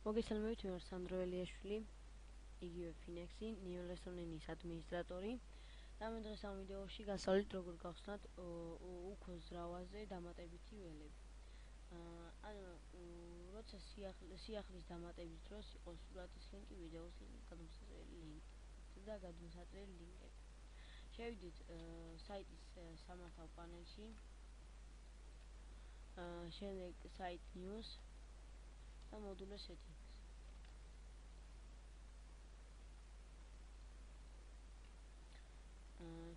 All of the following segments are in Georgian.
მოგესალმებით, მე ვარ სანდრო ელიაშვილი, იგივე Finex-ი, Neo-Lesson-ის ადმინისტრატორი. და მე დღეს ამ ვიდეოში გასავლით როგორ გავხსნათ უქო ზრავაზე დამატებითი ველები. როცა სიახლის დამატების დროს იყოს სურათის ლინკი, ვიდეოს ლინკი, გადმოსაწერელი ლინკი და გადმოსაწერელი ლინკები. შევიდეთ საიტის სამართავ პანელში, შემდეგ site news და მოდულე settings.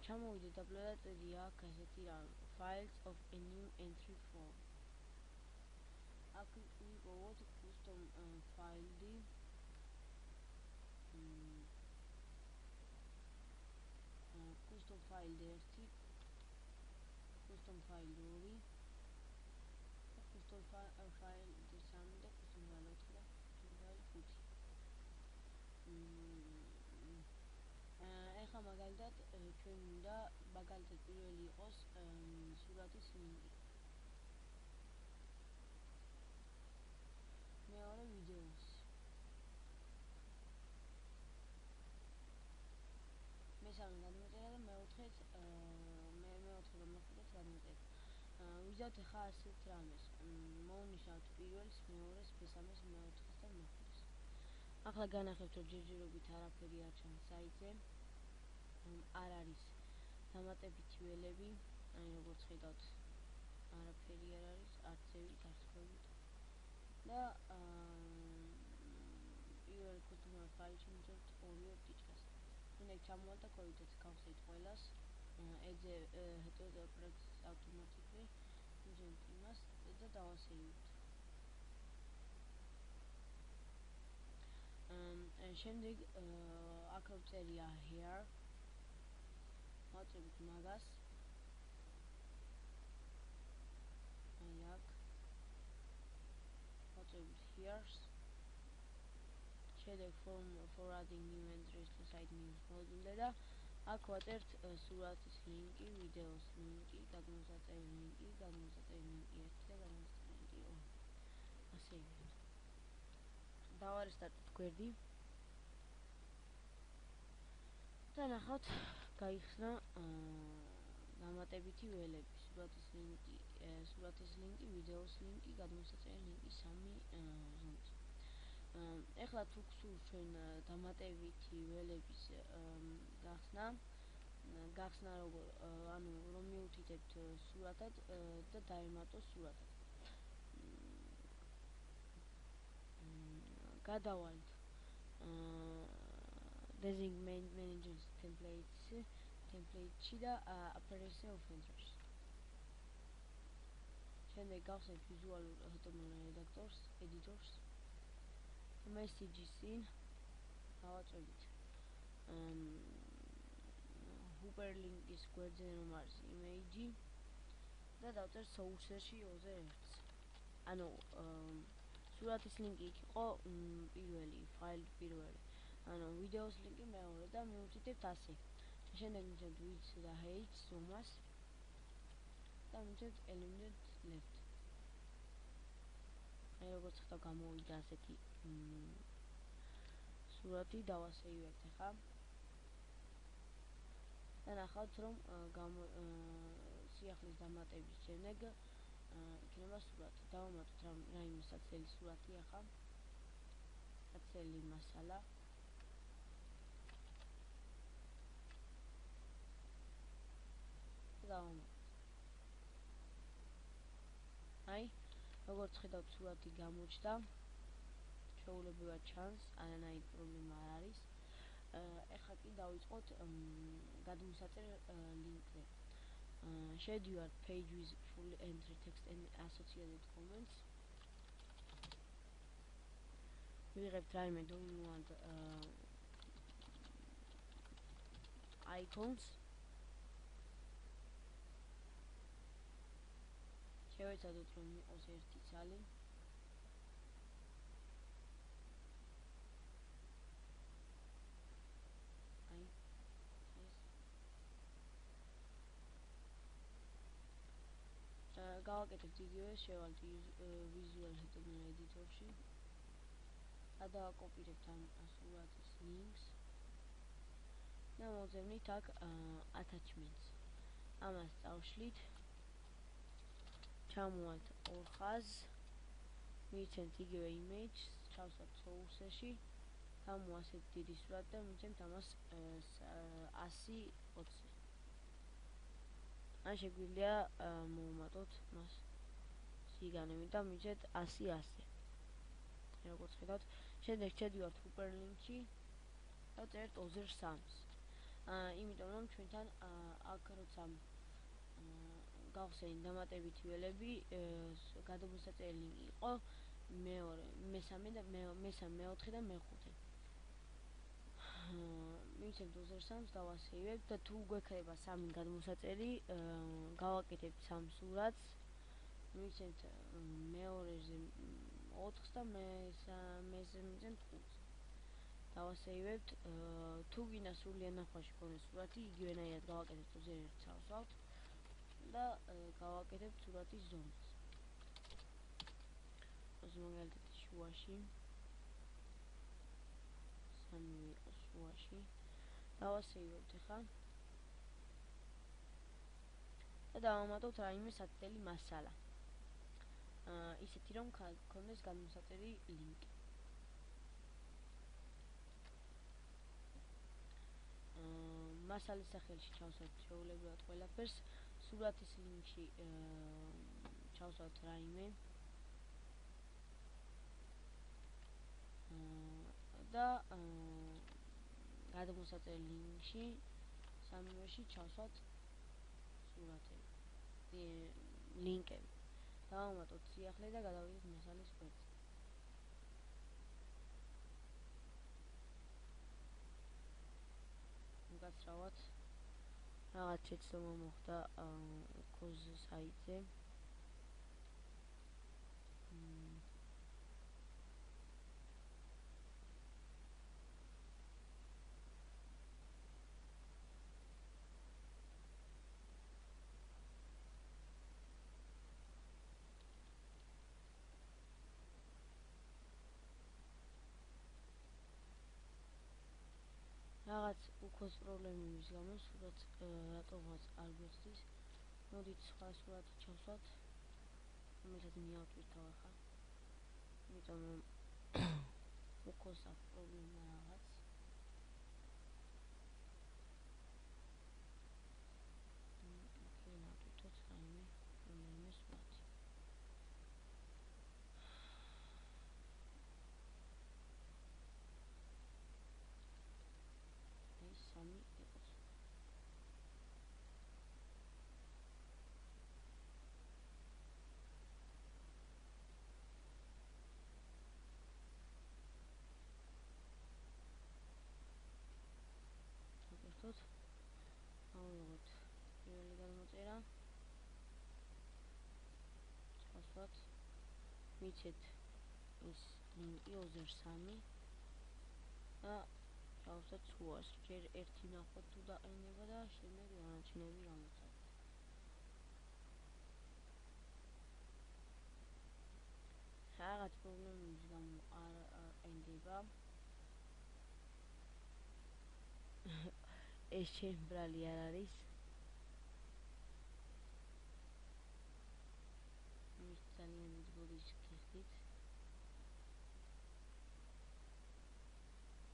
ჩამოვიდეთ და წერია აქ ასეთი რამ files of a new entry form. აქ ვიპოვოთ custom file-ი custom file 1, custom file 2, custom file 3 და custom file 4 და custom file 5. ეხლა მაგალითად ჩვენ უნდა მაგალითად პირველი იყოს სურათის ლინკი. მეორე ვიდეოს. მესამე გადმოწერა და მეოთხე და მეხუთეც გადმოწერა. ვიზავთ ეხლა ასეთ რამეს. მოვნიშნავთ პირველს, მეორეს, მესამეს, მეოთხეს და მეხუთეს. ახლა განახებთ რომ ჯერჯერობით არაფერი არ ჩანს საიტზე. არ არის დამატებითი ველები, როგორც ხედავთ, არაფერი არ არის, არც ზევით, არც ქვევით. და პირველ custom file-ში მივწერთ ორივე ფიჩქას. შემდეგ ჩამოვალთ და ქოვიდეთ გავხსნით ყველას. press automatically მივწერთ იმას და დავასეივებთ. შემდეგ აქ წერია here. ვაწერთ მაგას. აქ ვაწერთ here's. შემდეგ for adding new entries to site news module და აქ ვაწერთ სურათის ლინკი, ვიდეოს ლინკი, გადმოსაწერელი ლინკი, გადმოსაწერელი ლინკი 1 და გადმოსაწერელი ლინკი 2. ასეივებთ. დავარესტარტეთ გვერდი. და ნახავთ, გაიხსნა დამატებითი ველები, სურათის ლინკი, ვიდეოს ლინკი, გადმოსაწერელი ლინკი 3 ზომით. ეხლა თუ გსურთ ჩვენ დამატებითი ველების გახსნა როგორ, რომ მიუთითებთ სურათად და დაემატოს სურათად. გადავალთ Design Managers template-ში და Appearance of Entries. შემდეგ გავხსნით ვიზუალურ HTML editors. Messages-ին დავაწვევით hyperlink-ის გვერდზე რომ არის image და დავწერთ source-ში 2-ზე 1. ანუ სურათის ლინკი იქ იყო პირველი, ფაილი პირველი. ანუ ვიდეოს ლინკი მეორე და მივუთითებთ ასე. შემდეგ მივწერთ width და height ზომას და მივწერთ eliminate left. როგორც ხედავთ, გამოვიდა ასეთი სურათი, დავასეივებთ ახლა. და ნახავთ რომ სიახლის დამატების შემდეგ იქნება სურათი. დავამატოთ რაიმე საცდელი სურათი ახლა. საცდელი მასალა. დავამატოთ. როგორც ხედავთ, სურათი გამოჩნდა. ჩვეულებრივად ჩანს, არანაირი პრობლემა არ არის. ეხლა კი დავიწყოთ გადმოსაწერ ლინკზე. შევდივართ page with full entry text and associated comments. ვიღებთ რაიმე download icons. შევეცადოთ რომ იყოს ერთი ცალი. გავაკეთებთ იგივე, შევალთ visual HTML editor-ში. გადავაკოპირებთ ამ სურათის links და მოვძებნით აქ attachments. ამას წავშლით, ჩამოვალთ ორ ხაზს, მივცემთ იგივე image, ჩავსვათ source-ში, გამოვასეთ დიდი სურათი და მივცემთ ამას 100-20. ან შეგვიძლია მოვუმატოთ მას სიგანებით და მივცეთ 100-100. როგორც ხედავთ, შემდეგ შედივართ hyperlink-ში და წერთ 203-ს. იმიტომ რომ ჩვენთან აქ როცა გავხსენით დამატებითი ველები, გადამოსაწერი ლინკი იყო მესამე, მეოთხე და მეხუთე. მივცემთ 203-ს, დავასეივებთ და თუ გვექნება 3 გადმოსაწერი, გავაკეთებთ 3 სურათს, მივცემთ მეორეზე 4-ს და მესამეზე მივცემთ 5-ს. დავასეივებთ, თუ გინდა სრული ანახვაში გქონდეს სურათი, იგივენაირად გავაკეთებთ 21-ს ჩავსვავთ და გავაკეთებთ სურათის ზომას. მაგალითად შუაში 3 იყოს შუაში. დავასეივებთ ახლა და დავამატოთ რაიმე სათითელი მასალა. ისეთი რომ გქონდეს გადმოსაწერი ლინკი. მასალის სახელში ჩავსვათ შეუძლებლად ყველაფერს, სურათის ლინკში ჩავსვათ რაიმე და გადმოსაწერი ლინკში სამივეში ჩავსვათ სურათები, ლინკები. დავამატოთ სიახლე და გადავიდეთ მასალის გვერდზე. მოგაცრავად რაღაც შეცდომა მოხდა კოზ საიტზე. რაღაც უქოს პრობლემების გამო სურათს რატომღაც არ გვიხდის. მოდით სხვა სურათი ჩავსვათ, რომელსაც მიავტვირთავ ახლა. იმიტომ რომ უქოს აქვს პრობლემა რაღაც. ნავტვირთოთ რაიმე სურათი. ეს 3 იყოს. ვაკეთოთ. ავიღოთ პირველი გადმოწერა. ჩავსვათ. მიცეთ ის ლინკი 203 და ჩავსვათ სუას. ჯერ ერთი ნახოთ თუ დაყენება და შემდეგ დანარჩენები გამოცადეთ. რაღაც პრობლემების გამო არ ყენდება. ეს ჩემი ბრალი არ არის. მის ძალიან დიდ ბოდიშს გიხდით.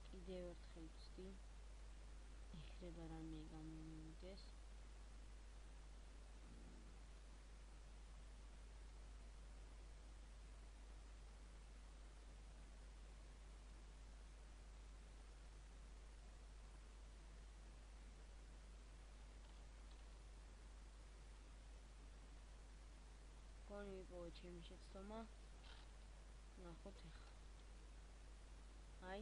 კიდევ ერთხელ ვცდი. ეხება რამე გამომივიდეს. მიპოვე ჩემი შეცდომა. ნახოთ ახლა. აი,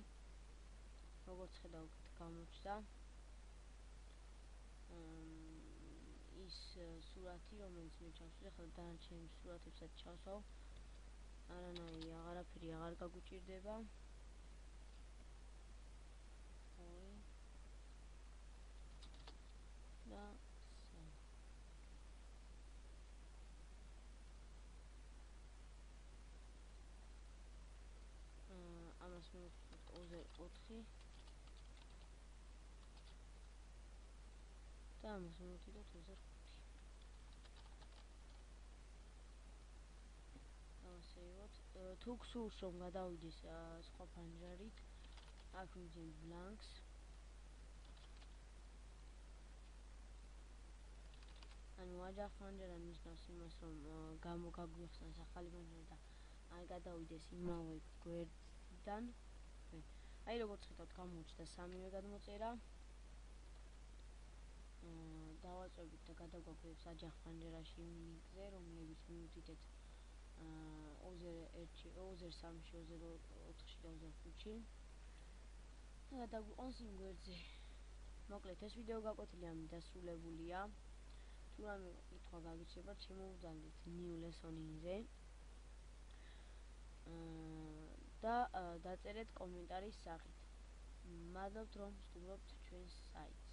როგორც ხედავთ, გამოჩნდა ის სურათი, რომელიც მე ჩავსვი, ახლა დანარჩენი სურათებსაც ჩავსვავ. არანაირი აღარაფერი აღარ გაგუჭირდება. და ამას 4 და ამას მოვიდოთ 25. დავასეივოთ. თუ გსურს რომ გადავიდეს სხვა ფანჯარით, აქ ვიძენ ბლანკს. ანუ აჯახ ფანჯარა ნიშნავს იმას, რომ გაგვიხსნას ახალი ფანჯარა და აი გადავიდეს იმავე გვერდიდან. აი როგორც ხედავთ, გამოჩნდა სამივე გადმოწერა. დავაწვევით და გადაგვაქვს აჯახ ფანჯარაში იმ ლინკზე, რომლებიც მივდიდეთ 203-ში, 203-ში, 204-ში და 205-ში. და გადაგვიყვანს იმ გვერდზე. მოკლედ, ეს ვიდეო გაკვეთილი ამით დასრულებულია. თუ რამე კითხვა გაგიჩნდებათ, შემოვძალდით new lesson-ზე და დაწერეთ კომენტარის სახით. მადლობთ რომ სტუმრობთ ჩვენს საიტს.